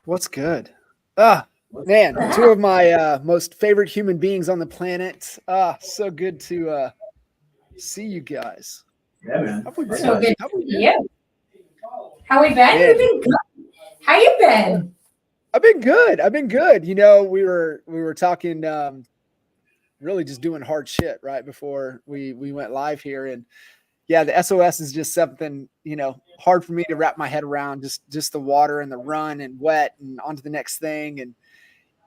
What's good? Man, two of my most favorite human beings on the planet. So good to see you guys. Yeah, man. So good to see you. How we been? Yeah. You've been good. How you been? I've been good. You know, we were talking really just doing hard shit right before we went live here. And yeah, the SOS is just something, you know, hard for me to wrap my head around, just the water and the run and wet and on to the next thing. And,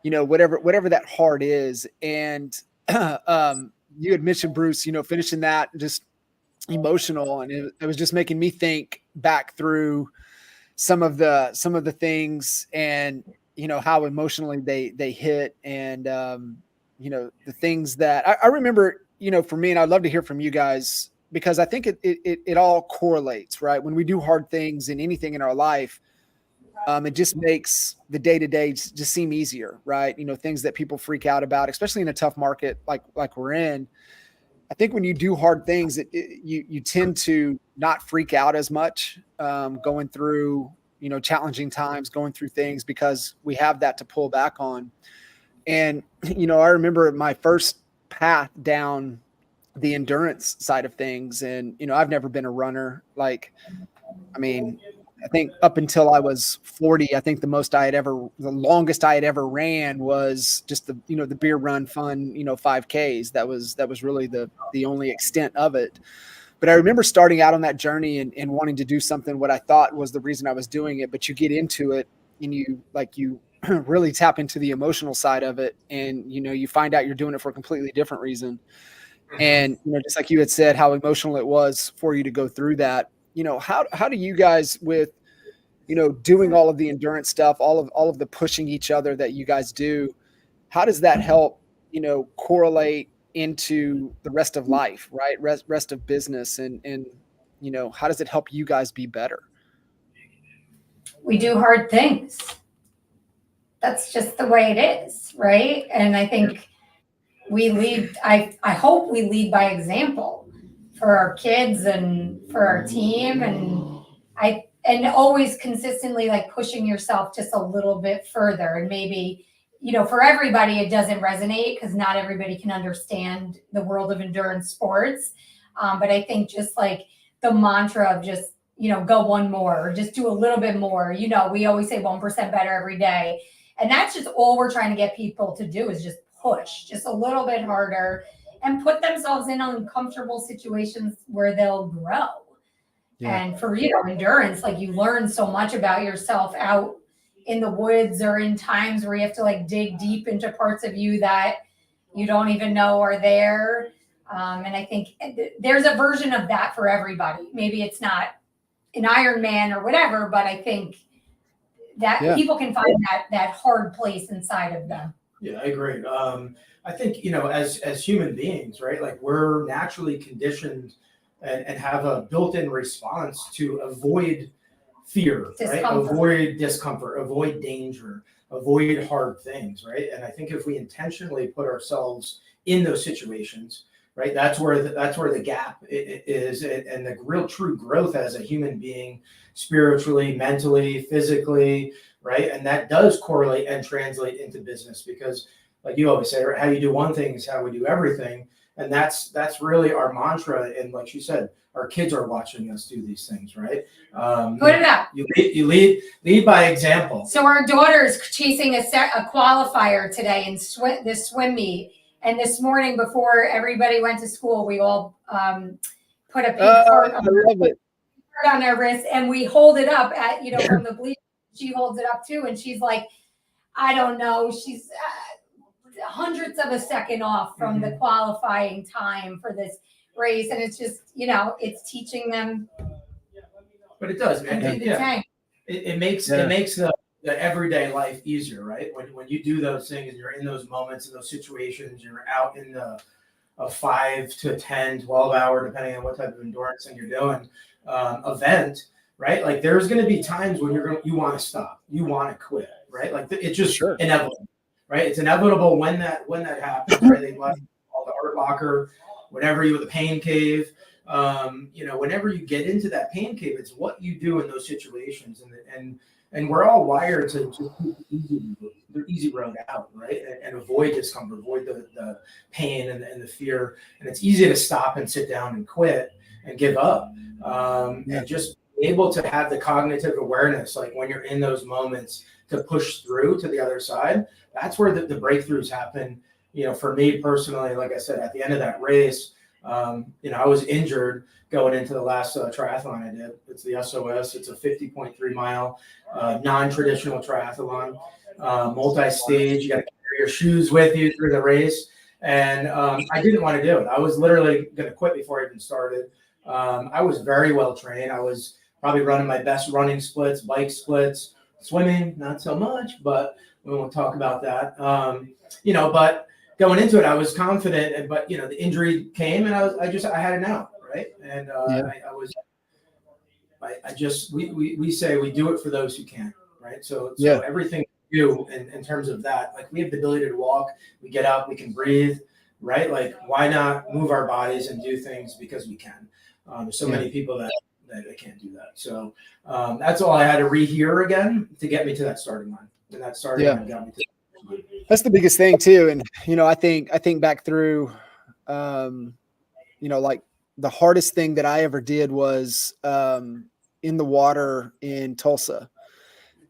you know, whatever that hard is. And you had mentioned, Bruce, you know, finishing that just emotional. And it was just making me think back through some of the things and, you know, how emotionally they hit. And, you know, the things that I remember, you know, for me, and I'd love to hear from you guys, because I think it all correlates, right? When we do hard things in anything in our life, it just makes the day-to-day just seem easier, right? You know, things that people freak out about, especially in a tough market like we're in. I think when you do hard things, you tend to not freak out as much going through, you know, challenging times, going through things, because we have that to pull back on. And, you know, I remember my first path down the endurance side of things. And, you know, I've never been a runner. Like, I mean, I think up until I was 40, I think the longest I had ever ran was just the, you know, the beer run fun, you know, 5Ks. That was really the only extent of it. But I remember starting out on that journey and wanting to do something, what I thought was the reason I was doing it. But you get into it and you really tap into the emotional side of it. And, you know, you find out you're doing it for a completely different reason. And, you know, just like you had said, how emotional it was for you to go through that. You know, how do you guys, with, you know, doing all of the endurance stuff, all of the pushing each other that you guys do, how does that help, you know, correlate into the rest of life, right? Rest of business, and, you know, how does it help you guys be better? We do hard things. That's just the way it is, right? And I think we lead, I hope we lead by example for our kids and for our team. And always consistently like pushing yourself just a little bit further. And maybe, you know, for everybody, it doesn't resonate because not everybody can understand the world of endurance sports. But I think just like the mantra of just, you know, go one more, or just do a little bit more. You know, we always say 1% better every day. And that's just all we're trying to get people to do, is just push just a little bit harder and put themselves in uncomfortable situations where they'll grow. Yeah. And for, you know, endurance, like you learn so much about yourself out in the woods or in times where you have to like dig deep into parts of you that you don't even know are there. And I think there's a version of that for everybody. Maybe it's not an Ironman or whatever, but I think that people can find that hard place inside of them. Yeah, I agree. I think, you know, as human beings, right, like we're naturally conditioned and have a built-in response to avoid fear, right? Avoid discomfort, avoid danger, avoid hard things, right? And I think if we intentionally put ourselves in those situations, right, that's where the gap is, and the real true growth as a human being, spiritually, mentally, physically, right? And that does correlate and translate into business, because like you always say, how you do one thing is how we do everything. And that's really our mantra. And like you said, our kids are watching us do these things, right? Put it up. You lead by example. So our daughter is chasing a qualifier today in the swim meet. And this morning, before everybody went to school, we all put a pink heart on their wrist, and we hold it up at, you know, from the bleachers. She holds it up too, and she's like, I don't know, she's hundredths of a second off from the qualifying time for this race. And it's just, you know, it's teaching them. But it does, man. It makes the everyday life easier, right? When you do those things and you're in those moments, in those situations, you're out in the a 5 to 10, 12 hour, depending on what type of endurance thing you're doing, event, right? Like there's going to be times when you want to stop, you want to quit, right? Like it's just inevitable, right? It's inevitable when that happens, right? They call the art locker, whenever you the pain cave. Whenever you get into that pain cave, it's what you do in those situations, and we're all wired to just keep the easy road out, right? And avoid discomfort, avoid the pain and the fear. And it's easy to stop and sit down and quit and give up. And just be able to have the cognitive awareness, like when you're in those moments, to push through to the other side. That's where the breakthroughs happen. For me personally, like I said, at the end of that race, I was injured going into the last triathlon I did. It's the SOS. It's a 50.3 mile non-traditional triathlon, multi-stage. You got to carry your shoes with you through the race. And I didn't want to do it. I was literally going to quit before I even started. I was very well trained. I was probably running my best running splits, bike splits, swimming, not so much, but we won't talk about that. But going into it, I was confident, but the injury came, and I had it now, right? And we say we do it for those who can, right? So everything we do in terms of that, like we have the ability to walk, we get up, we can breathe, right? Like why not move our bodies and do things because we can? There's so many people that can't do that. So that's all I had to rehear again to get me to that starting line, and that starting line got me to. That's the biggest thing too. And, I think back through, like the hardest thing that I ever did was in the water in Tulsa.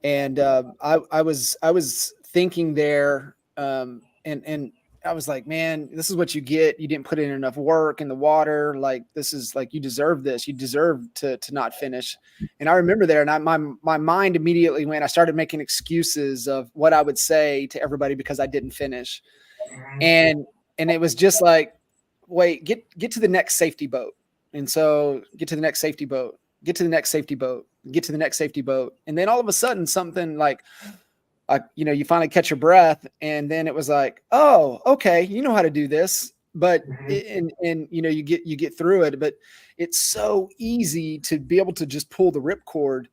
And I was thinking there and I was like, man, this is what you get. You didn't put in enough work in the water. Like, this is like, you deserve this. You deserve to not finish. And I remember there, and my mind immediately I started making excuses of what I would say to everybody because I didn't finish. And it was just like, wait, get to the next safety boat. And so get to the next safety boat, get to the next safety boat, get to the next safety boat. And then all of a sudden something like, you finally catch your breath, and then it was like, oh, okay, you know how to do this, but you get through it. But it's so easy to be able to just pull the ripcord,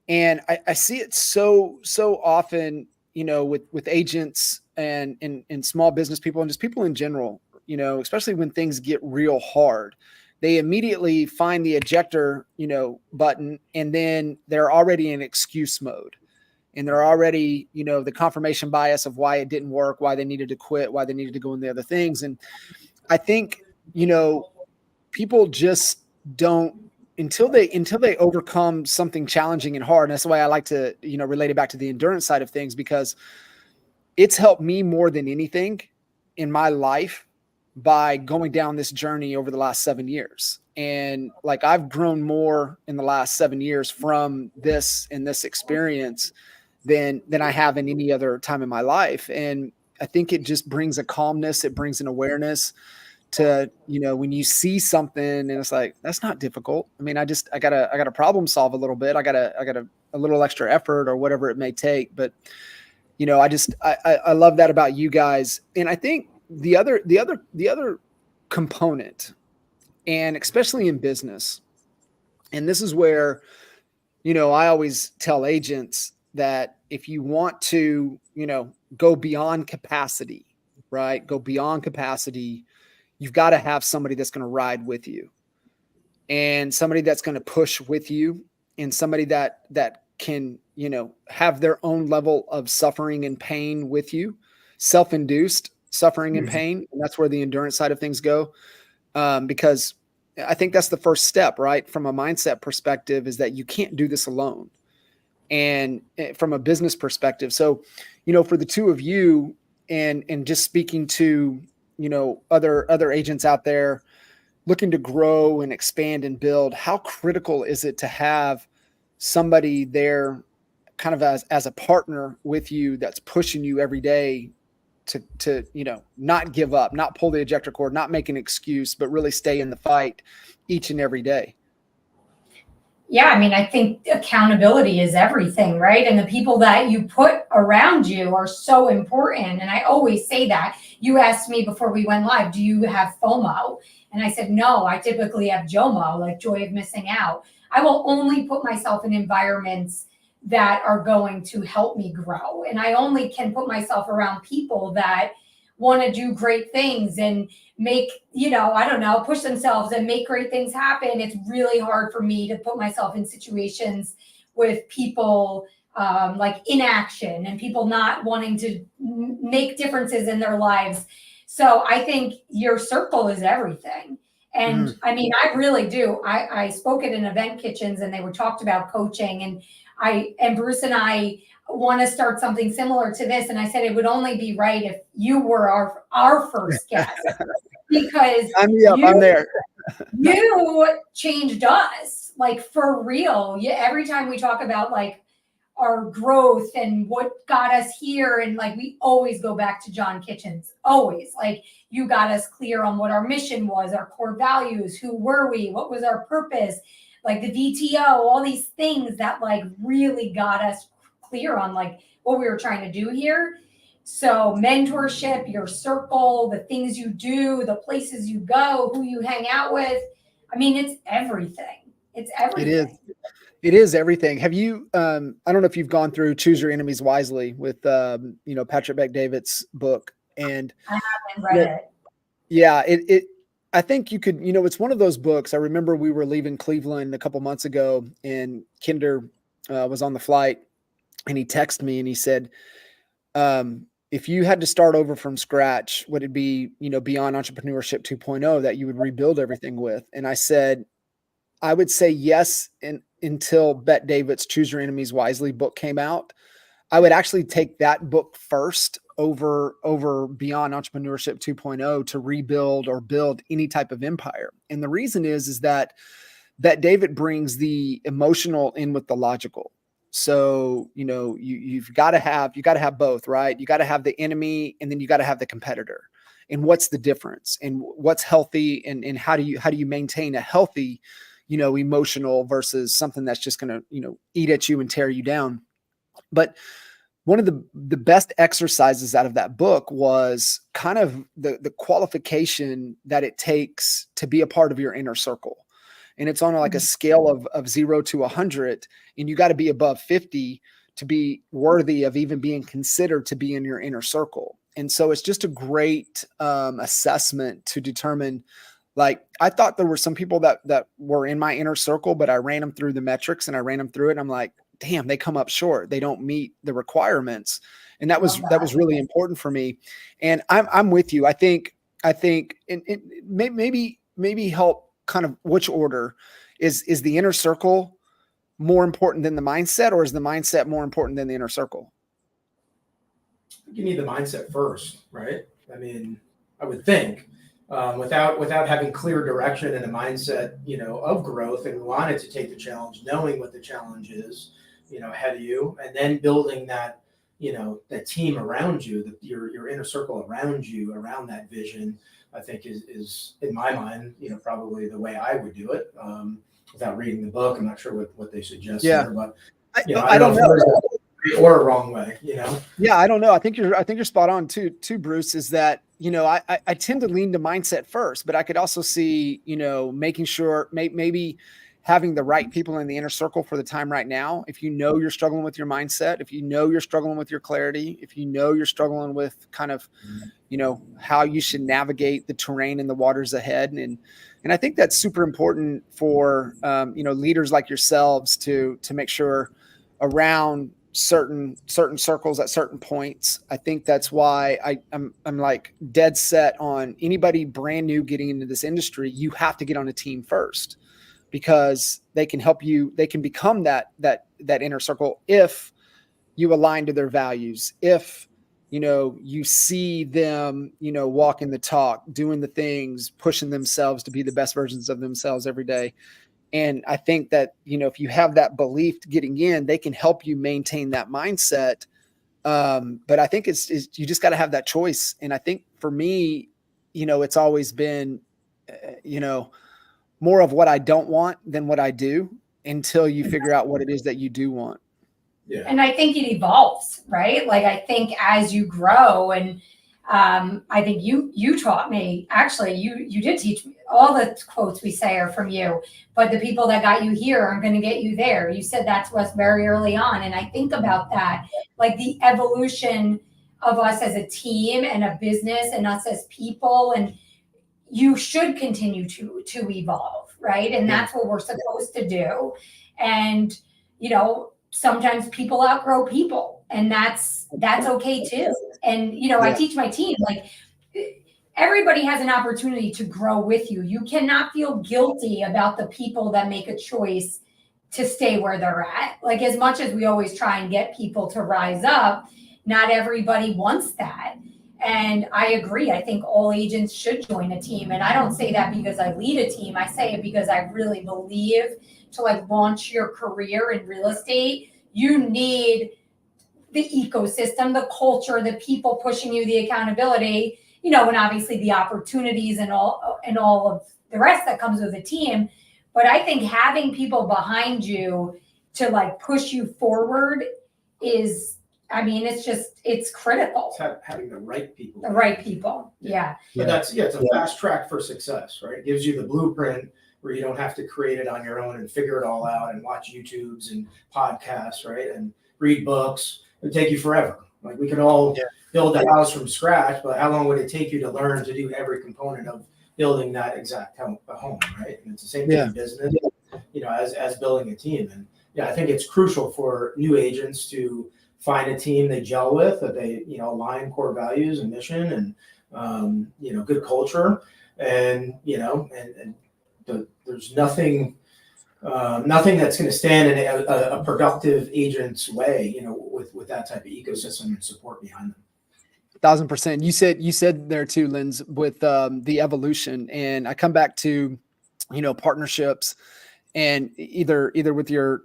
and I see it so often, with agents and small business people and just people in general, especially when things get real hard. They immediately find the ejector, button, and then they're already in excuse mode. And they're already, the confirmation bias of why it didn't work, why they needed to quit, why they needed to go into the other things. And I think, people just don't, until they overcome something challenging and hard. And that's why I like to, relate it back to the endurance side of things, because it's helped me more than anything in my life by going down this journey over the last 7 years. And like, I've grown more in the last 7 years from this and this experience than I have in any other time in my life. And I think it just brings a calmness. It brings an awareness to, when you see something and it's like, that's not difficult. I mean, I gotta problem solve a little bit. I got a little extra effort or whatever it may take. But, I love that about you guys. And I think the other component, and especially in business, and this is where, I always tell agents that if you want to, go beyond capacity, right? Go beyond capacity, you've got to have somebody that's going to ride with you, and somebody that's going to push with you, and somebody that can, have their own level of suffering and pain with you, self-induced suffering and pain. And that's where the endurance side of things go. Because I think that's the first step, right? From a mindset perspective, is that you can't do this alone. And from a business perspective. So, for the two of you, and just speaking to, other agents out there looking to grow and expand and build, how critical is it to have somebody there kind of as a partner with you that's pushing you every day to not give up, not pull the ejector cord, not make an excuse, but really stay in the fight each and every day? Yeah, I mean, I think accountability is everything, right? And the people that you put around you are so important. And I always say that you asked me before we went live, do you have FOMO? And I said, no, I typically have JOMO, like joy of missing out. I will only put myself in environments that are going to help me grow. And I only can put myself around people that want to do great things and make, I don't know, push themselves and make great things happen. It's really hard for me to put myself in situations with people like inaction and people not wanting to make differences in their lives. So I think your circle is everything. And I mean, I really do. I spoke at an event kitchens and they were talked about coaching, and Bruce and I want to start something similar to this. And I said it would only be right if you were our first guest, because I'm there. You changed us, like, for real. Every time we talk about like our growth and what got us here, and like we always go back to John Kitchens. Always, like, you got us clear on what our mission was, our core values, who were we, what was our purpose, like the VTO, all these things that like really got us clear on like what we were trying to do here. So mentorship, your circle, the things you do, the places you go, who you hang out with. I mean, it's everything. It's everything. It is everything. Have you, I don't know if you've gone through Choose Your Enemies Wisely with, Patrick Bet-David's book, and I haven't read it. Yeah, I think you could, it's one of those books. I remember we were leaving Cleveland a couple months ago, and Kinder was on the flight, and he texted me and he said, if you had to start over from scratch, would it be, beyond Entrepreneurship 2.0 that you would rebuild everything with? And I said, I would say yes. Until Bet-David's Choose Your Enemies Wisely book came out, I would actually take that book first over Beyond Entrepreneurship 2.0 to rebuild or build any type of empire. And the reason is that Bet-David brings the emotional in with the logical. So, you've got to have both, right? You got to have the enemy, and then you got to have the competitor. And what's the difference, and what's healthy, and how do you maintain a healthy, emotional versus something that's just going to, eat at you and tear you down. But one of the best exercises out of that book was kind of the qualification that it takes to be a part of your inner circle. And it's on like a scale of 0 to 100, and you got to be above 50 to be worthy of even being considered to be in your inner circle. And so it's just a great assessment to determine. Like, I thought there were some people that were in my inner circle, but I ran them through the metrics and I ran them through it. And I'm like, damn, they come up short. They don't meet the requirements. And that was really important for me. And I'm with you. I think maybe help kind of which order is the inner circle more important than the mindset, or is the mindset more important than the inner circle? You need the mindset first, right? I mean, I would think. Without having clear direction and a mindset, of growth, and wanted to take the challenge, knowing what the challenge is, ahead of you, and then building that, that team around you, your inner circle around you, around that vision, I think is in my mind, probably the way I would do it. Without reading the book, I'm not sure what they suggest there, but I don't know. Or a wrong way, Yeah, I don't know. I think you're spot on too, Bruce, is that, I tend to lean to mindset first, but I could also see, making sure maybe having the right people in the inner circle for the time right now. If you're struggling with your mindset, if you're struggling with your clarity, if you're struggling with kind of, how you should navigate the terrain and the waters ahead. And I think that's super important for, leaders like yourselves to make sure around certain circles at certain points. I think that's why I'm like dead set on anybody brand new getting into this industry. You have to get on a team first, because they can help you. They can become that inner circle if you align to their values. If you see them, walking the talk, doing the things, pushing themselves to be the best versions of themselves every day. And I think that, if you have that belief getting in, they can help you maintain that mindset. But I think it's you just got to have that choice. And I think for me, it's always been, more of what I don't want than what I do, until you figure out what it is that you do want. Yeah. And I think it evolves, right? Like, I think as you grow, and I think you taught me, actually, you did teach me. All the quotes we say are from you, but the people that got you here aren't going to get you there. You said that to us very early on. And I think about that, like the evolution of us as a team and a business and us as people. And you should continue to evolve, right? And that's what we're supposed to do. And, sometimes people outgrow people, and that's okay too. And, I teach my team, like, everybody has an opportunity to grow with you. You cannot feel guilty about the people that make a choice to stay where they're at. Like, as much as we always try and get people to rise up, not everybody wants that. And I agree. I think all agents should join a team. And I don't say that because I lead a team. I say it because I really believe to launch your career in real estate, you need the ecosystem, the culture, the people pushing you, the accountability, and obviously the opportunities and all of the rest that comes with a team. But I think having people behind you to push you forward is, it's critical. It's having the right people. The right people. Yeah. But it's a fast track for success, right? It gives you the blueprint where you don't have to create it on your own and figure it all out and watch YouTubes and podcasts, right? And read books. It would take you forever. Like, we can all build a house from scratch, but how long would it take you to learn to do every component of building that exact home, right? And it's the same thing in business, as building a team. And I think it's crucial for new agents to find a team they gel with, that they, align core values and mission and, good culture. And, there's nothing that's going to stand in a productive agent's way, with that type of ecosystem and support behind them. 1,000%. You said there too, Linz, with the evolution, and I come back to, partnerships, and either with your,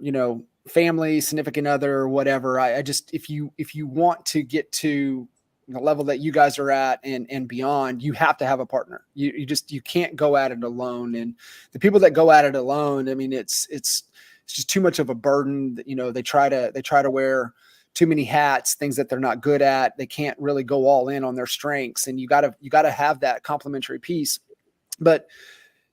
family, significant other, or whatever. I just, if you want to get to the level that you guys are at and beyond, you have to have a partner. You can't go at it alone. And the people that go at it alone, it's just too much of a burden. They try to wear too many hats, things that they're not good at. They can't really go all in on their strengths. And you gotta have that complementary piece. But,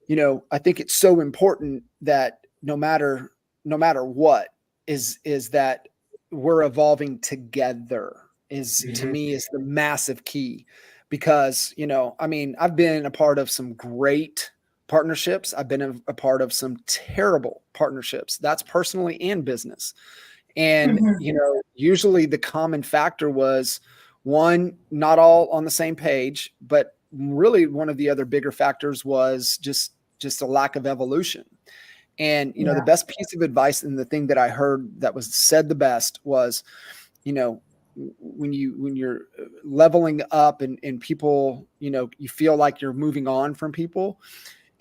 I think it's so important that no matter what is that we're evolving together. To me is the massive key, because, I've been a part of some great partnerships. I've been a part of some terrible partnerships. That's personally and business. And, usually the common factor was, one, not all on the same page, but really one of the other bigger factors was just a lack of evolution. And, the best piece of advice, and the thing that I heard that was said the best was, when you're leveling up and people, you feel like you're moving on from people.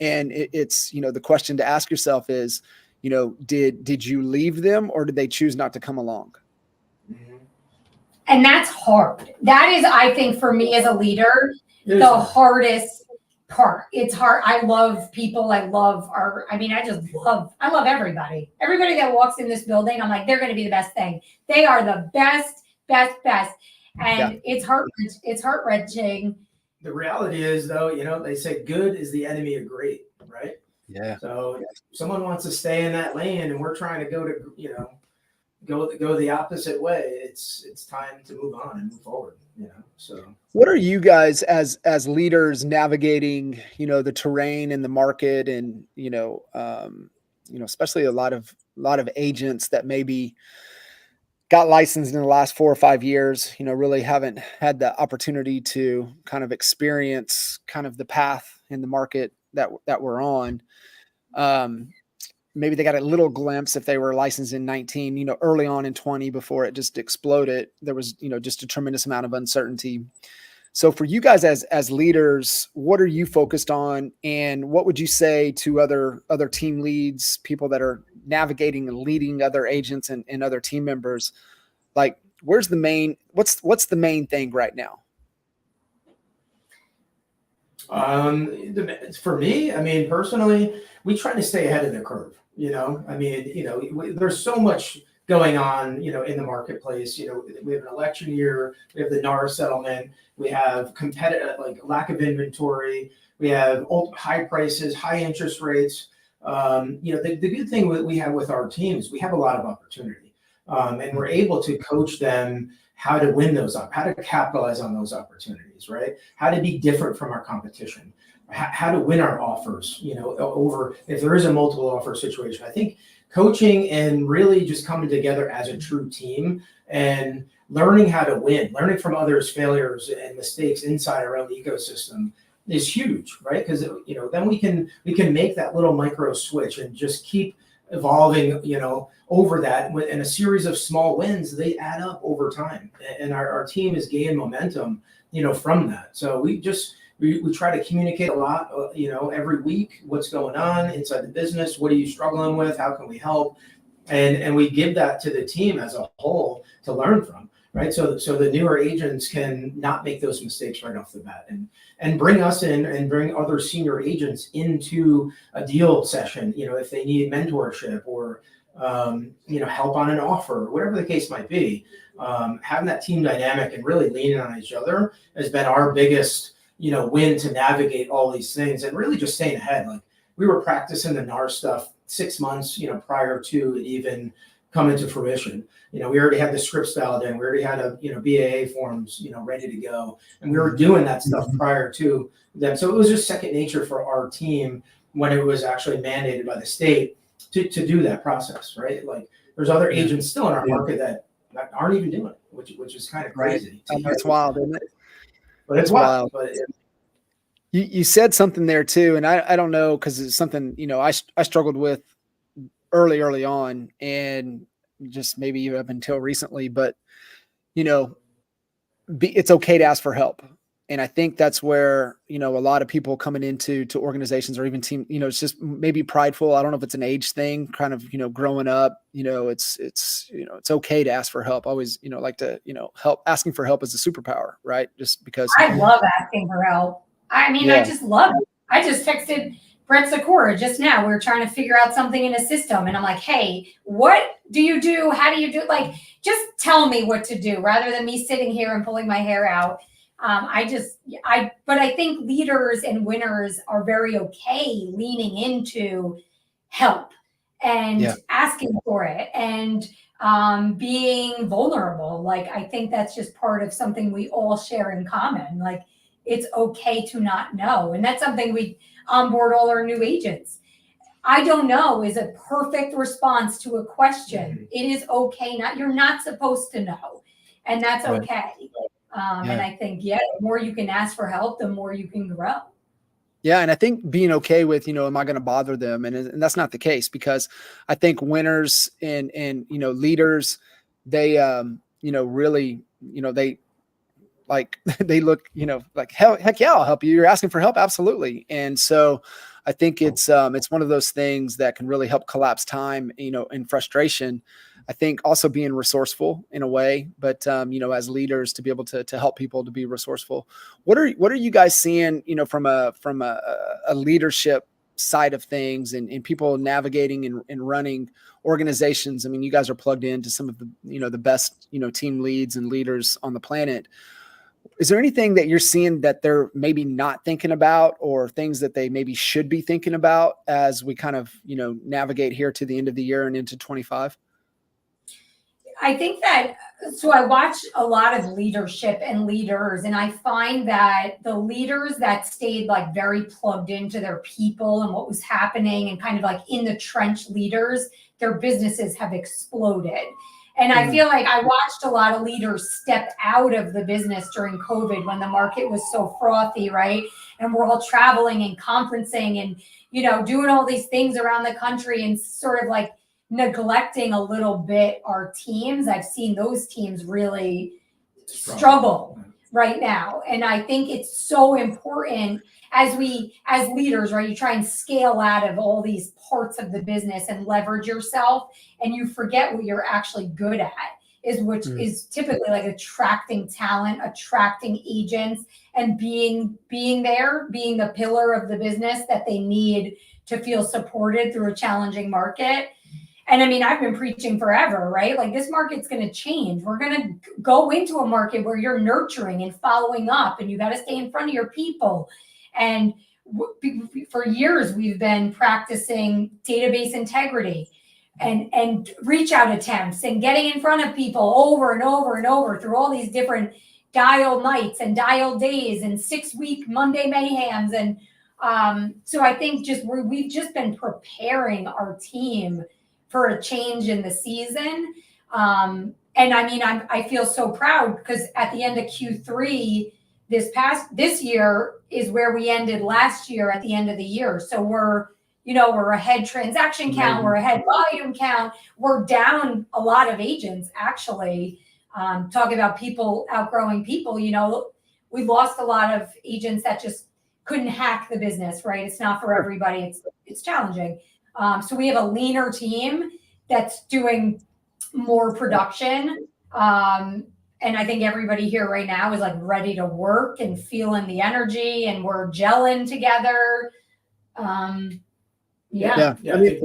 And it's, the question to ask yourself is, did you leave them, or did they choose not to come along? And that's hard. That is, I think, for me as a leader, the hardest part. It's hard. I love people. I love I love everybody. Everybody that walks in this building, I'm like, they're going to be the best thing. They are the best. And it's heart-wrenching. The reality is, though, they say good is the enemy of great, right? Yeah. So if someone wants to stay in that lane and we're trying to go the opposite way, it's time to move on and move forward, so. What are you guys as leaders navigating, the terrain and the market, and, especially a lot of agents that maybe got licensed in the last 4 or 5 years, really haven't had the opportunity to kind of experience kind of the path in the market that we're on. Maybe they got a little glimpse if they were licensed in 19, early on in 20, before it just exploded. There was, just a tremendous amount of uncertainty. So for you guys as leaders, what are you focused on, and what would you say to other team leads, people that are navigating and leading other agents and other team members? Like, what's the main thing right now? For me, personally, we try to stay ahead of the curve. There's so much going on, in the marketplace. We have an election year, we have the NAR settlement, we have competitive, like lack of inventory, we have high prices, high interest rates. The good thing that we have with our teams, we have a lot of opportunity, and we're able to coach them how to win those up, how to capitalize on those opportunities, right? How to be different from our competition, how to win our offers, over if there is a multiple offer situation. I think coaching and really just coming together as a true team and learning how to win, learning from others' failures and mistakes inside our own ecosystem is huge, right? Because then we can make that little micro switch and just keep evolving, over that. In a series of small wins, they add up over time, and our team has gained momentum, from that. So we try to communicate a lot, every week, what's going on inside the business, what are you struggling with, how can we help, and we give that to the team as a whole to learn from, right? So the newer agents can not make those mistakes right off the bat, and bring us in and bring other senior agents into a deal session, if they need mentorship or help on an offer, whatever the case might be. Having that team dynamic and really leaning on each other has been our biggest win to navigate all these things and really just staying ahead. Like, we were practicing the NAR stuff 6 months, prior to it even coming to fruition. We already had the scripts dialed in. We already had BAA forms, ready to go. And we were doing that stuff prior to them. So it was just second nature for our team when it was actually mandated by the state to do that process, right? Like, there's other agents still in our market that aren't even doing it, which is kind of crazy. Right. That's wild, isn't it? But it's wild. But you said something there too, and I don't know, because it's something I struggled with early on, and just maybe even up until recently. But it's okay to ask for help, and I think that's where a lot of people coming into organizations or even team, it's just maybe prideful. I don't know if it's an age thing, kind of growing up. It's okay to ask for help. I always like to help. Asking for help is a superpower, right? Just because I love asking for help. I mean, I just love it. I just texted Brett Sikora just now. We were trying to figure out something in a system, and I'm like, hey, what do you do? How do you do it? Like, just tell me what to do rather than me sitting here and pulling my hair out. But I think leaders and winners are very okay leaning into help and asking for it and being vulnerable. Like, I think that's just part of something we all share in common. Like, it's okay to not know. And that's something we onboard all our new agents. I don't know is a perfect response to a question. It is okay. You're not supposed to know. And that's okay. And I think, the more you can ask for help, the more you can grow. Yeah. And I think being okay with, am I going to bother them? And that's not the case, because I think winners and leaders, they, really, they like, they look, like, heck yeah, I'll help you. You're asking for help. Absolutely. And so I think it's one of those things that can really help collapse time, and frustration. I think also being resourceful in a way, but as leaders, to be able to help people to be resourceful. What are you guys seeing, from a leadership side of things and people navigating and running organizations? I mean, you guys are plugged into some of the, the best, team leads and leaders on the planet. Is there anything that you're seeing that they're maybe not thinking about, or things that they maybe should be thinking about as we kind of, navigate here to the end of the year and into 25? I think so I watch a lot of leadership and leaders, and I find that the leaders that stayed like very plugged into their people and what was happening and kind of like in the trench leaders, their businesses have exploded. And I feel like I watched a lot of leaders step out of the business during COVID when the market was so frothy, right? And we're all traveling and conferencing and, doing all these things around the country and sort of like neglecting a little bit our teams. I've seen those teams really struggle right now. And I think it's so important as leaders, right? You try and scale out of all these parts of the business and leverage yourself, and you forget what you're actually good at, is typically like attracting talent, attracting agents, and being the pillar of the business that they need to feel supported through a challenging market. And I mean, I've been preaching forever, right? Like this market's going to change. We're going to go into a market where you're nurturing and following up, and you got to stay in front of your people. And for years, we've been practicing database integrity and reach out attempts and getting in front of people over and over and over through all these different dial nights and dial days and 6-week Monday mayhems. And so I think we've just been preparing our team for a change in the season. And I mean, I feel so proud because at the end of Q3, this year is where we ended last year at the end of the year. So we're ahead transaction count, we're ahead volume count, we're down a lot of agents actually. Talking about people outgrowing people, we lost a lot of agents that just couldn't hack the business, right? It's not for everybody. It's challenging. So we have a leaner team that's doing more production. And I think everybody here right now is like ready to work and feeling the energy, and we're gelling together. Yeah. I mean,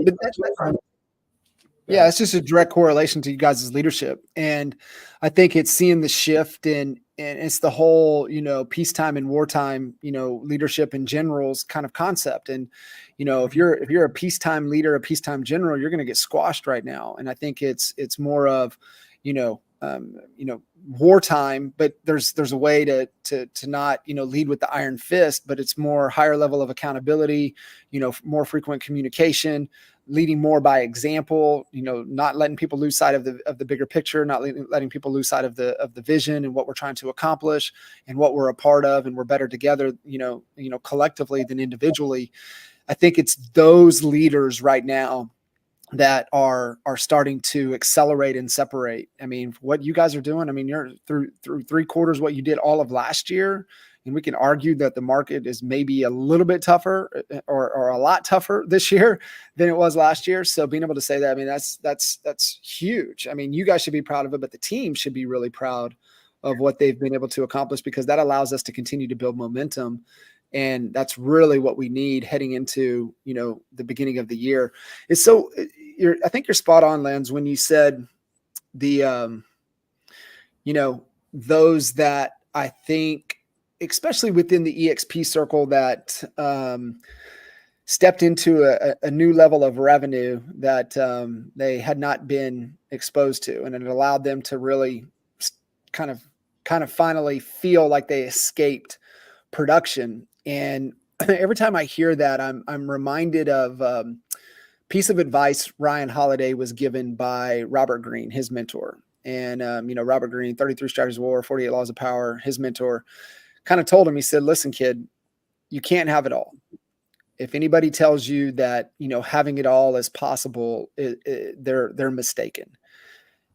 it's just a direct correlation to you guys' leadership. And I think it's seeing the shift and it's the whole, peacetime and wartime, leadership in general's kind of concept. And, if you're a peacetime leader, a peacetime general, you're going to get squashed right now. And I think it's more of, wartime, but there's a way to not, lead with the iron fist, but it's more higher level of accountability, more frequent communication, leading more by example, not letting people lose sight of the bigger picture, not letting people lose sight of the vision and what we're trying to accomplish and what we're a part of. And we're better together, collectively than individually. I think it's those leaders right now that are starting to accelerate and separate. I mean, what you guys are doing, I mean, you're through 3 quarters, what you did all of last year. And we can argue that the market is maybe a little bit tougher or a lot tougher this year than it was last year. So being able to say that, I mean, that's huge. I mean, you guys should be proud of it, but the team should be really proud of what they've been able to accomplish, because that allows us to continue to build momentum. And that's really what we need heading into, the beginning of the year. I think you're spot on, Lens, when you said the, those that I think, especially within the EXP circle, that stepped into a new level of revenue that they had not been exposed to. And it allowed them to really kind of finally feel like they escaped production. And every time I hear that, I'm reminded of piece of advice Ryan Holiday was given by Robert Greene, his mentor. And, Robert Greene, 33 Strategies of War, 48 Laws of Power, his mentor, kind of told him, he said, listen, kid, you can't have it all. If anybody tells you that, having it all is possible, they're mistaken.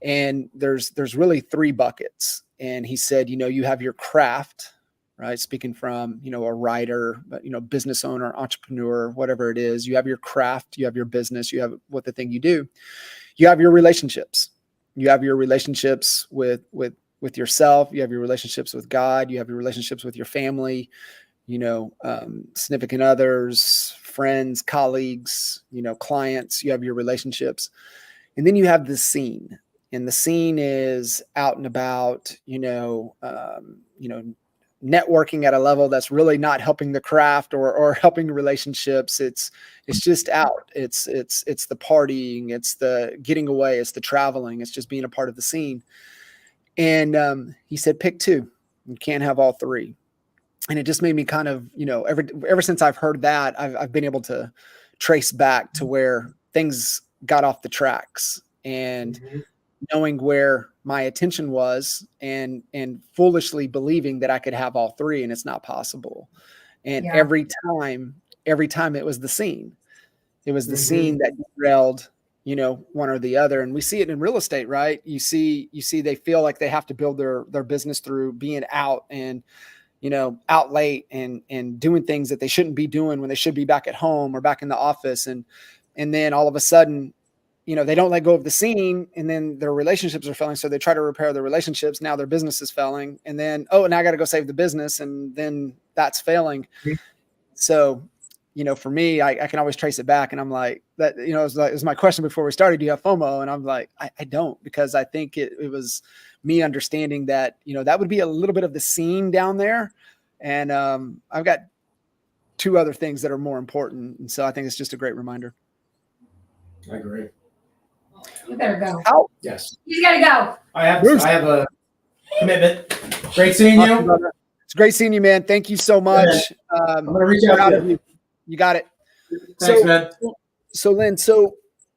And there's really 3 buckets. And he said, you have your craft, right? Speaking from, a writer, but, business owner, entrepreneur, whatever it is, you have your craft, you have your business, you have what the thing you do, you have your relationships, you have your relationships with yourself, you have your relationships with God, you have your relationships with your family, significant others, friends, colleagues, clients, you have your relationships. And then you have the scene, and the scene is out and about, networking at a level that's really not helping the craft or helping relationships. It's just out. It's the partying, it's the getting away, it's the traveling, it's just being a part of the scene. And he said, pick 2. You can't have all 3. And it just made me kind of, ever since I've heard that, I've been able to trace back to where things got off the tracks, and knowing where my attention was and foolishly believing that I could have all 3, and it's not possible. And every time it was the scene. It was the scene that derailed, one or the other. And we see it in real estate, right? You see they feel like they have to build their business through being out and, out late and doing things that they shouldn't be doing when they should be back at home or back in the office. And then all of a sudden, they don't let go of the scene, and then their relationships are failing. So they try to repair their relationships. Now their business is failing. And then, now I got to go save the business. And then that's failing. So, for me, I can always trace it back, and I'm like that, it was my question before we started, do you have FOMO? And I'm like, I don't, because I think it was me understanding that, that would be a little bit of the scene down there. And I've got two other things that are more important. And so I think it's just a great reminder. I agree. You better go. How? Yes. You gotta go. I have a commitment. Great seeing you. It's great seeing you, man. Thank you so much. I'm going to reach out to you. You got it. Thanks, man. So Lynn,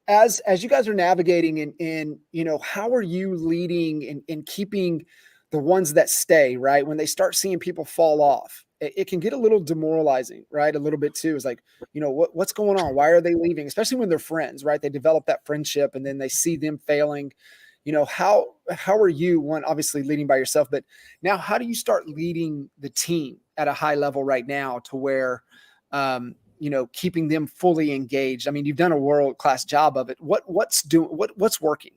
as you guys are navigating and how are you leading and keeping the ones that stay, right? When they start seeing people fall off, it can get a little demoralizing, right? A little bit too. It's like, what's going on? Why are they leaving? Especially when they're friends, right? They develop that friendship and then they see them failing. How are you, one, obviously leading by yourself, but now how do you start leading the team at a high level right now to where, keeping them fully engaged? I mean, you've done a world-class job of it. What's working?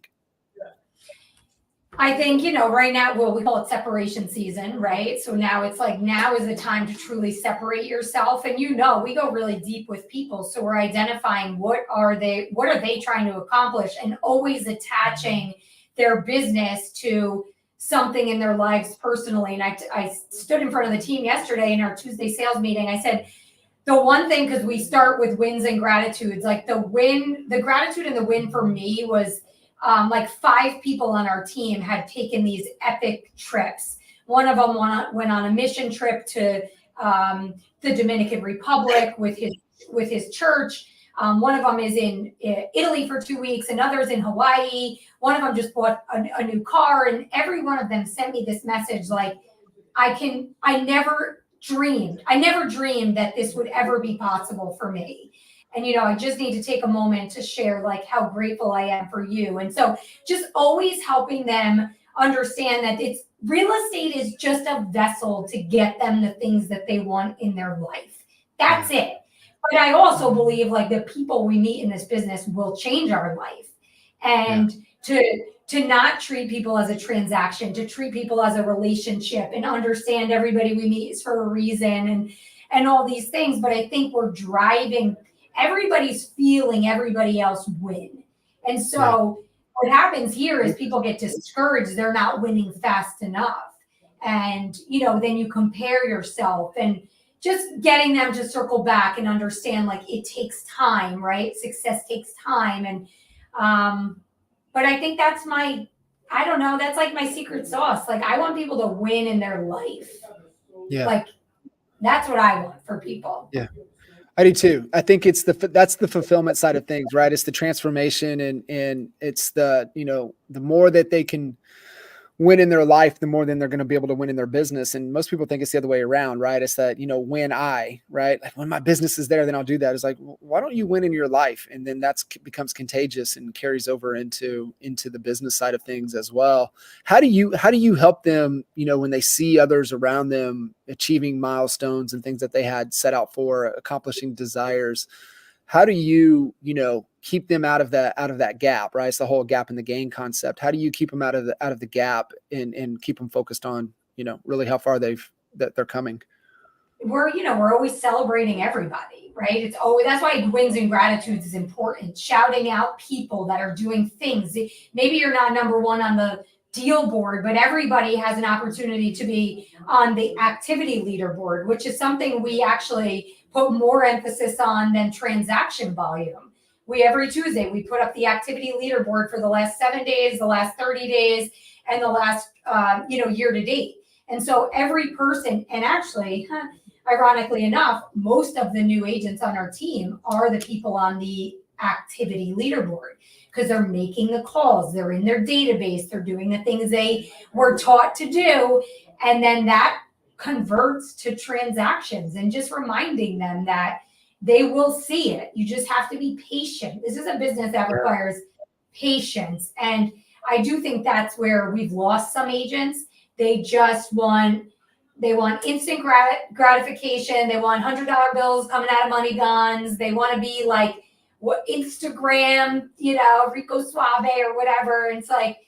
I think, right now, we call it separation season, right? So now it's like, now is the time to truly separate yourself. And we go really deep with people. So we're identifying what are they trying to accomplish, and always attaching their business to something in their lives personally. And I stood in front of the team yesterday in our Tuesday sales meeting. I said, the one thing, because we start with wins and gratitudes, like the gratitude and the win for me was, like 5 people on our team had taken these epic trips. One of them went on a mission trip to the Dominican Republic with his church. One of them is in Italy for 2 weeks. Another is in Hawaii. One of them just bought a new car. And every one of them sent me this message like, I never dreamed that this would ever be possible for me. And, I just need to take a moment to share like how grateful I am for you. And so just always helping them understand that real estate is just a vessel to get them the things that they want in their life. That's it. But I also believe like the people we meet in this business will change our life. And to not treat people as a transaction, to treat people as a relationship, and understand everybody we meet is for a reason and all these things. But I think we're driving, everybody's feeling everybody else win. And so what happens here is people get discouraged. They're not winning fast enough. And, then you compare yourself, and just getting them to circle back and understand like it takes time, right? Success takes time. And, but I think that's that's like my secret sauce. Like I want people to win in their life. Yeah. Like that's what I want for people. Yeah. I do too. I think that's the fulfillment side of things, right? It's the transformation, and it's the more that they can win in their life, the more then they're going to be able to win in their business. And most people think it's the other way around, right? It's that, right? Like when my business is there, then I'll do that. It's like, why don't you win in your life? And then becomes contagious and carries over into the business side of things as well. How do you help them, when they see others around them achieving milestones and things that they had set out for, accomplishing desires? How do you, keep them out of that gap, right? It's the whole gap in the gain concept. How do you keep them out of the gap and keep them focused on, really how far that they're coming? We're always celebrating everybody, right? That's why wins and gratitudes is important. Shouting out people that are doing things. Maybe you're not number one on the deal board, but everybody has an opportunity to be on the activity leaderboard, which is something we actually put more emphasis on than transaction volume. Every Tuesday, we put up the activity leaderboard for the last 7 days, the last 30 days, and the last, year to date. And so every person, and actually, ironically enough, most of the new agents on our team are the people on the activity leaderboard because they're making the calls, they're in their database, they're doing the things they were taught to do. And then that converts to transactions, and just reminding them that they will see it. You just have to be patient. This is a business that requires patience. And I do think that's where we've lost some agents. They just want instant gratification. They want $100 bills coming out of money guns. They want to be like what Instagram, Rico Suave or whatever. And it's like,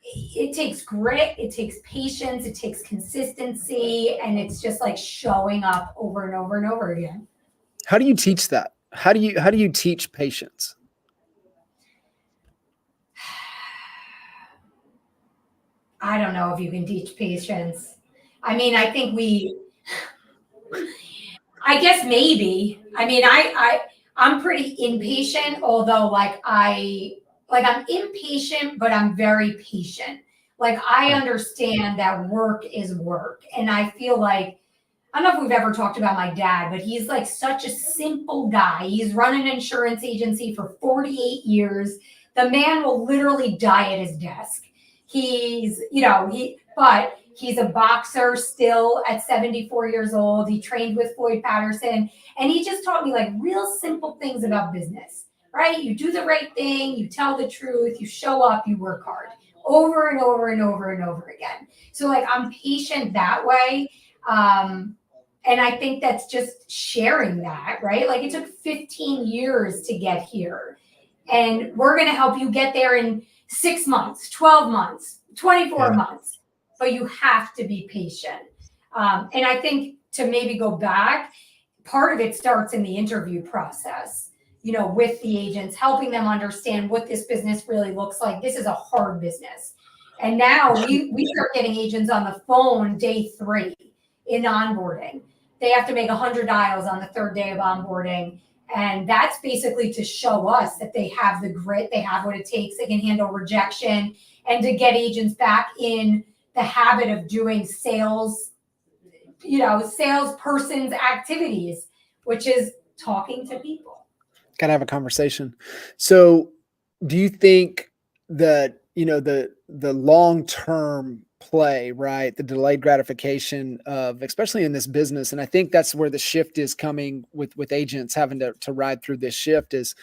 it takes grit, it takes patience, it takes consistency, and it's just like showing up over and over and over again. How do you teach that? How do you teach patience? I don't know if you can teach patience. I mean, I guess maybe. I mean, I'm pretty impatient, although I'm impatient, but I'm very patient. Like I understand that work is work. And I feel like, I don't know if we've ever talked about my dad, but he's like such a simple guy. He's run an insurance agency for 48 years. The man will literally die at his desk. But he's a boxer still at 74 years old. He trained with Floyd Patterson, and he just taught me like real simple things about business, right? You do the right thing, you tell the truth, you show up, you work hard over and over and over and over again. So like I'm patient that way. And I think that's just sharing that, right? Like it took 15 years to get here, and we're going to help you get there in 6 months, 12 months, 24 months, but you have to be patient. And I think to maybe go back, part of it starts in the interview process, with the agents, helping them understand what this business really looks like. This is a hard business. And now we start getting agents on the phone day 3 in onboarding. They have to make 100 dials on the 3rd day of onboarding. And that's basically to show us that they have the grit, they have what it takes, they can handle rejection, and to get agents back in the habit of doing salesperson's activities, which is talking to people. Got to have a conversation. So do you think that, the long-term play, right? The delayed gratification of, especially in this business. And I think that's where the shift is coming with agents having to ride through this shift is,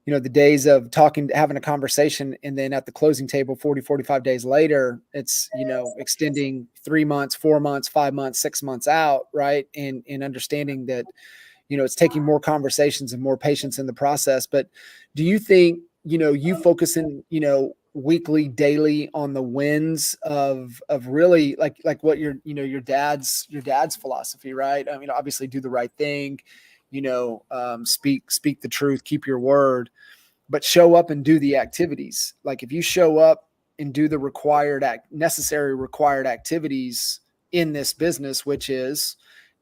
the days of having a conversation. And then at the closing table, 40, 45 days later, it's, extending 3 months, 4 months, 5 months, 6 months out. Right. And understanding that, it's taking more conversations and more patience in the process. But do you think, you focusing, weekly, daily on the wins of really like what your dad's philosophy, right? I mean, obviously do the right thing, speak the truth, keep your word, but show up and do the activities. Like if you show up and do the necessary required activities in this business, which is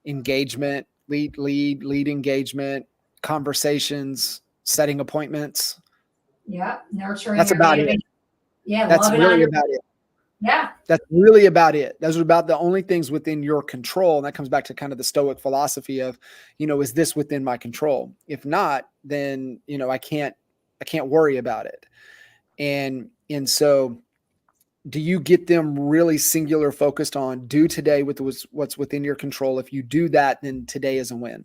engagement, lead engagement, conversations, setting appointments. Yeah. Nurturing. That's about it. Yeah. That's really about it. Yeah. That's really about it. Those are about the only things within your control. And that comes back to kind of the Stoic philosophy of, is this within my control? If not, then, I can't worry about it. And so do you get them really singular focused on do today with what's within your control? If you do that, then today is a win.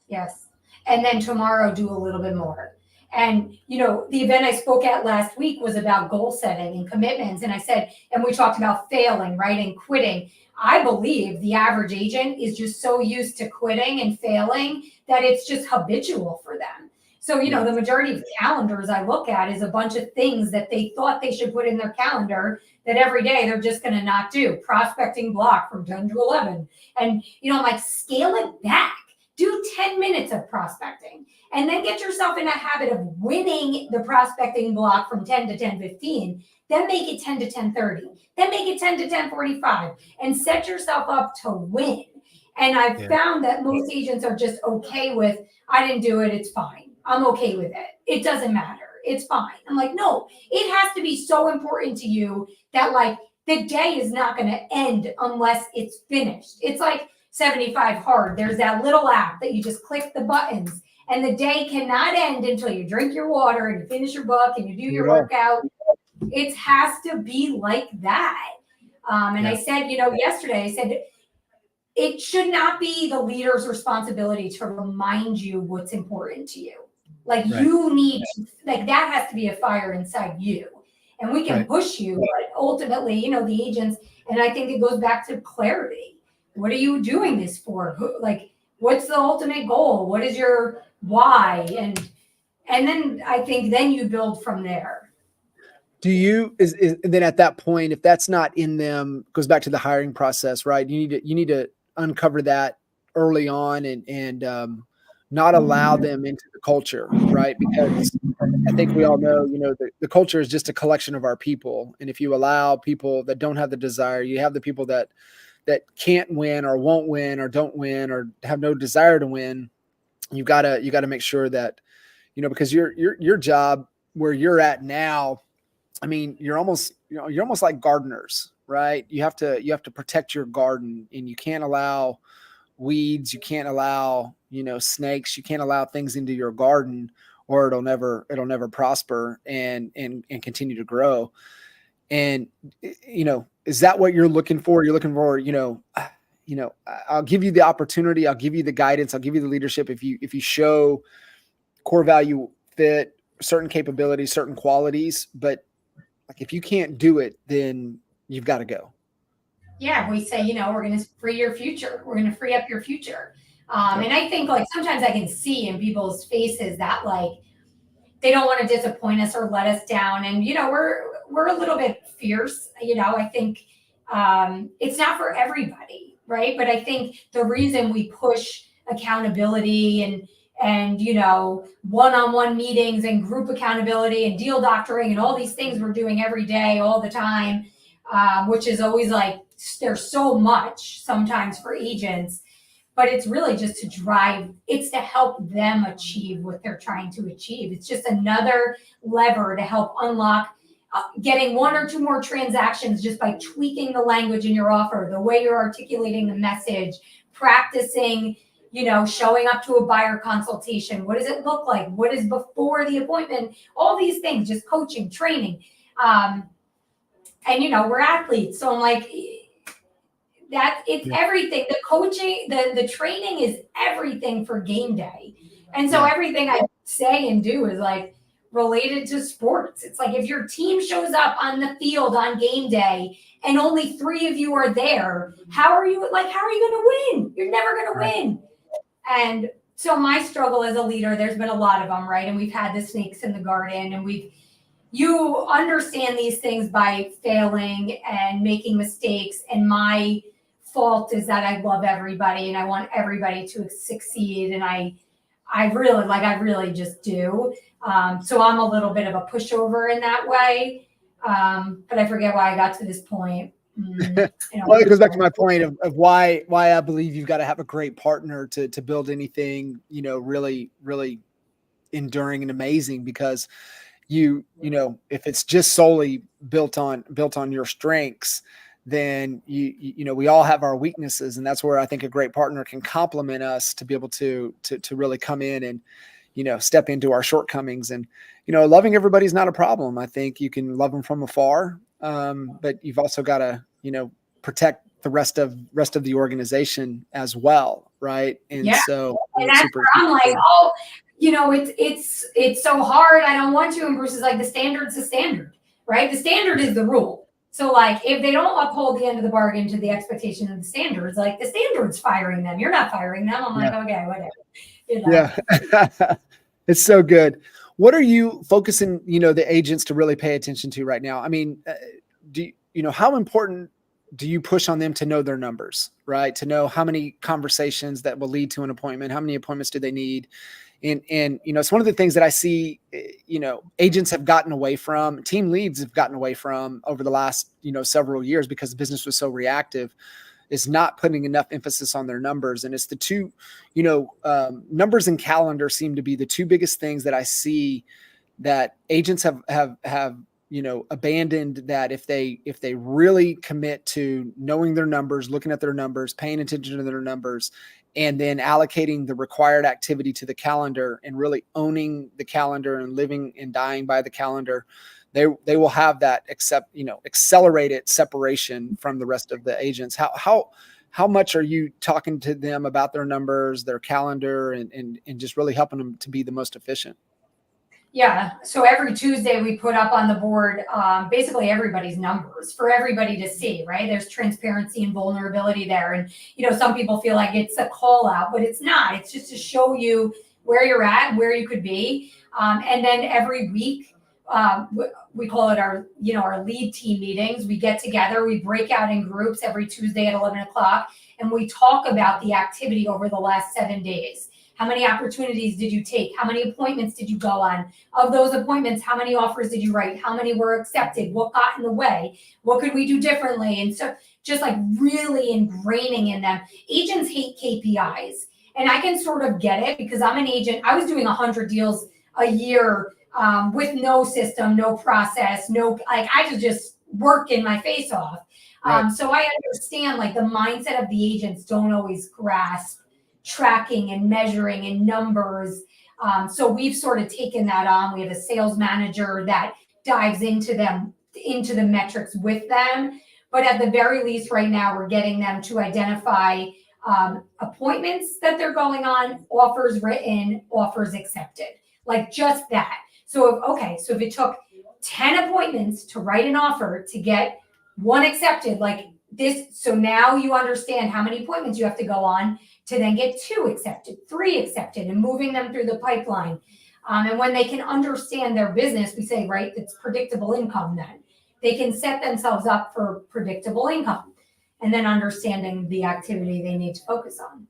Yes. And then tomorrow do a little bit more. And, the event I spoke at last week was about goal setting and commitments. And I said, and we talked about failing, right? And quitting. I believe the average agent is just so used to quitting and failing that it's just habitual for them. So, the majority of calendars I look at is a bunch of things that they thought they should put in their calendar that every day they're just going to not do. Prospecting block from 10 to 11. And, I'm like, scale it back. Do 10 minutes of prospecting and then get yourself in a habit of winning the prospecting block from 10 to 10:15. Then make it 10 to 10:30. Then make it 10 to 10:45 and set yourself up to win. And I've found that most agents are just okay with, I didn't do it. It's fine. I'm okay with it. It doesn't matter. It's fine. I'm like, no, it has to be so important to you that like the day is not going to end unless it's finished. It's like 75 Hard. There's that little app that you just click the buttons and the day cannot end until you drink your water and you finish your book and you do your workout. It has to be like that. I said, yesterday, I said, it should not be the leader's responsibility to remind you what's important to you. Like you need, like that has to be a fire inside you. And we can push you, but ultimately, the agents, and I think it goes back to clarity. What are you doing this for? What's the ultimate goal? What is your why? And then I think then you build from there. Do you then at that point, if that's not in them, goes back to the hiring process, right? You need to uncover that early on and not allow them into the culture, right? Because I think we all know, the culture is just a collection of our people. And if you allow people that don't have the desire, you have the people that can't win or won't win or don't win or have no desire to win, you gotta make sure that, because your job where you're at now, I mean, you're almost like gardeners, right? You have to protect your garden, and you can't allow weeds, you can't allow, snakes, you can't allow things into your garden, or it'll never prosper and continue to grow. And, is that what you're looking for? You're looking for, I'll give you the opportunity, I'll give you the guidance, I'll give you the leadership. If you show core value fit, certain capabilities, certain qualities, but like, if you can't do it, then you've got to go. Yeah. We say, we're going to free your future. We're going to free up your future. And I think, like, sometimes I can see in people's faces that, like, they don't want to disappoint us or let us down. And, we're a little bit fierce. I think it's not for everybody, right? But I think the reason we push accountability and one-on-one meetings and group accountability and deal doctoring and all these things we're doing every day, all the time, which is always like, there's so much sometimes for agents, but it's really just it's to help them achieve what they're trying to achieve. It's just another lever to help unlock getting one or two more transactions just by tweaking the language in your offer, the way you're articulating the message, practicing, showing up to a buyer consultation. What does it look like? What is before the appointment? All these things, just coaching, training. And, we're athletes. So I'm like, it's everything. The coaching, the training is everything for game day. And so everything I say and do is like related to sports. It's like, if your team shows up on the field on game day and only 3 of you are there, how are you going to win? You're never going to win. And so my struggle as a leader, there's been a lot of them, right? And we've had the snakes in the garden, and you understand these things by failing and making mistakes. And my fault is that I love everybody and I want everybody to succeed. And I really just do. So I'm a little bit of a pushover in that way. But I forget why I got to this point. Well, it goes back to my point of why I believe you've got to have a great partner to build anything, really, really enduring and amazing, because if it's just solely built on your strengths, then we all have our weaknesses. And that's where I think a great partner can complement us to be able to really come in and, step into our shortcomings. And, loving everybody's not a problem. I think you can love them from afar. But you've also got to, protect the rest of the organization as well. Right. And so and that's where I'm like, it's so hard. I don't want to. And Bruce is like, the standard's the standard, right? The standard is the rule. So like, if they don't uphold the end of the bargain to the expectation of the standards, like, the standard's firing them. You're not firing them. I'm like, okay, whatever. Yeah. It's so good. What are you focusing, the agents to really pay attention to right now? I mean, how important do you push on them to know their numbers, right? To know how many conversations that will lead to an appointment, how many appointments do they need? And it's one of the things that I see, agents have gotten away from, team leads have gotten away from over the last, several years, because the business was so reactive, is not putting enough emphasis on their numbers. And it's the two, numbers and calendar seem to be the two biggest things that I see that agents have abandoned, that if they really commit to knowing their numbers, looking at their numbers, paying attention to their numbers, and then allocating the required activity to the calendar and really owning the calendar and living and dying by the calendar, they will have that accelerated separation from the rest of the agents. How much are you talking to them about their numbers, their calendar, and just really helping them to be the most efficient? Yeah. So every Tuesday we put up on the board basically everybody's numbers for everybody to see, right? There's transparency and vulnerability there. And, some people feel like it's a call out, but it's not. It's just to show you where you're at, where you could be. And then every week, we call it our lead team meetings. We get together, we break out in groups every Tuesday at 11 o'clock, and we talk about the activity over the last 7 days. How many opportunities did you take? How many appointments did you go on? Of those appointments, how many offers did you write? How many were accepted? What got in the way? What could we do differently? And so just like really ingraining in them. Agents hate KPIs. And I can sort of get it because I'm an agent. I was doing 100 deals a year with no system, no process, I was just working my face off. Right. So I understand like the mindset of the agents don't always grasp tracking and measuring and numbers. So we've sort of taken that on. We have a sales manager that dives into the metrics with them. But at the very least right now, we're getting them to identify appointments that they're going on, offers written, offers accepted, like just that. So if it took 10 appointments to write an offer to get one accepted, like this, so now you understand how many appointments you have to go on to then get 2 accepted, 3 accepted, and moving them through the pipeline. And when they can understand their business, we say, right, it's predictable income then. They can set themselves up for predictable income and then understanding the activity they need to focus on.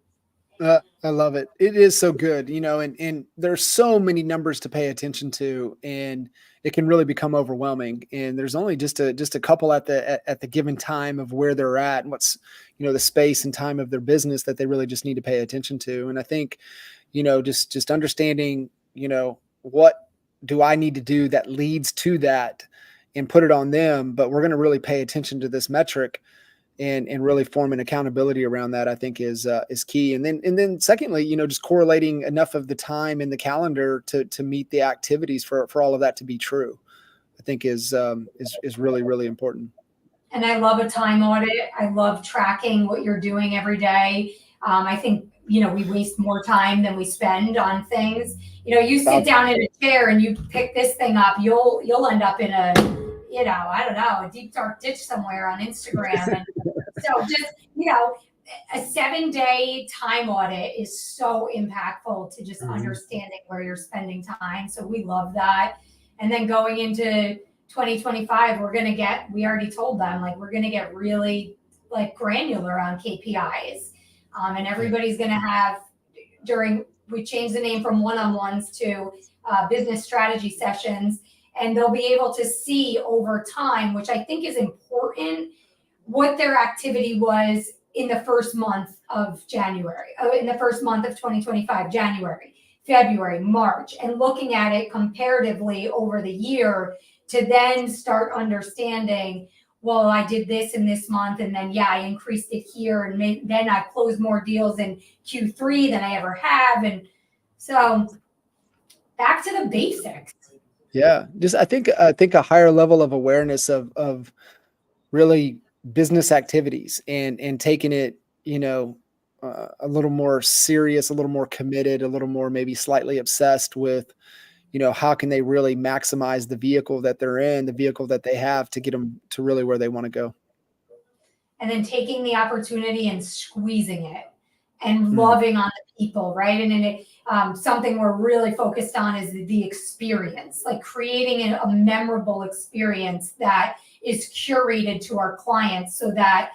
I love it. It is so good, and there's so many numbers to pay attention to, and it can really become overwhelming. And there's only just a couple at the given time of where they're at and what's, the space and time of their business that they really just need to pay attention to. And I think, just understanding, what do I need to do that leads to that and put it on them, but we're going to really pay attention to this metric and really form an accountability around that, I think is key. And then secondly, just correlating enough of the time in the calendar to meet the activities for all of that to be true, I think is really, really important. And I love a time audit. I love tracking what you're doing every day. I think, we waste more time than we spend on things. You sit down in a chair and you pick this thing up, you'll end up in a, I don't know, a deep dark ditch somewhere on Instagram. And so just, a 7-day time audit is so impactful to just understanding where you're spending time. So we love that. And then going into 2025, we already told them, like, we're going to get really like granular on KPIs. And everybody's going to have we changed the name from one-on-ones to business strategy sessions. And they'll be able to see over time, which I think is important, what their activity was in the first month of January, in the first month of 2025, January, February, March, and looking at it comparatively over the year to then start understanding, well, I did this in this month, and then, I increased it here, and then I closed more deals in Q3 than I ever have. And so back to the basics. Yeah, just I think a higher level of awareness of really business activities and taking it, a little more serious, a little more committed, a little more maybe slightly obsessed with, how can they really maximize the vehicle that they're in, the vehicle that they have to get them to really where they want to go. And then taking the opportunity and squeezing it and loving on the people, right? And then something we're really focused on is the experience, like creating a memorable experience that is curated to our clients so that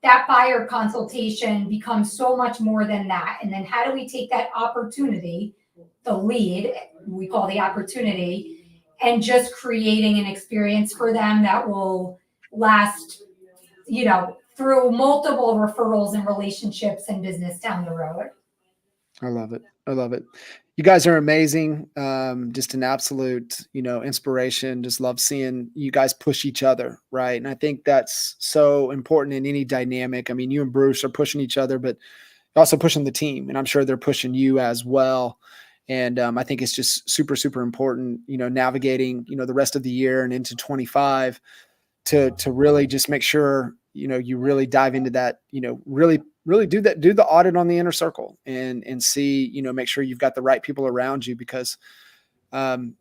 buyer consultation becomes so much more than that. And then how do we take that opportunity, the lead, we call the opportunity, and just creating an experience for them that will last, through multiple referrals and relationships and business down the road. I love it. I love it. You guys are amazing. Just an absolute, inspiration. Just love seeing you guys push each other. Right. And I think that's so important in any dynamic. I mean, you and Bruce are pushing each other, but also pushing the team. And I'm sure they're pushing you as well. And I think it's just super, super important, navigating, the rest of the year and into 25 to really just make sure, you really dive into that, really do the audit on the inner circle and see, make sure you've got the right people around you because, and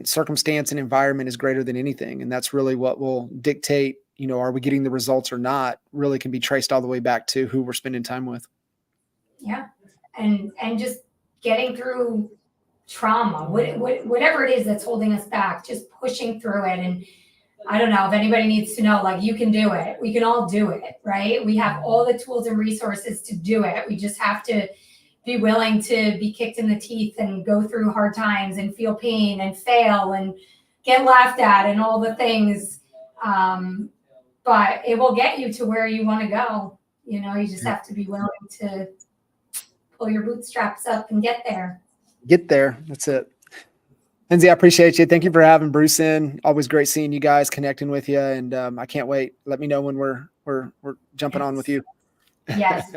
circumstance and environment is greater than anything. And that's really what will dictate, are we getting the results or not, really can be traced all the way back to who we're spending time with. Yeah. And just getting through trauma, whatever it is that's holding us back, just pushing through it. And I don't know if anybody needs to know, like, you can do it. We can all do it, right? We have all the tools and resources to do it. We just have to be willing to be kicked in the teeth and go through hard times and feel pain and fail and get laughed at and all the things. But it will get you to where you want to go. You know, you just have to be willing to pull your bootstraps up and get there. Get there. That's it. Lindsay, I appreciate you. Thank you for having Bruce in. Always great seeing you guys, connecting with you. And I can't wait. Let me know when we're jumping on with you. Yes.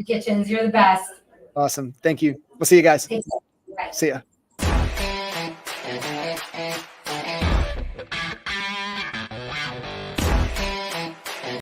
Kitchens, you're the best. Awesome. Thank you. We'll see you guys. Bye. See ya.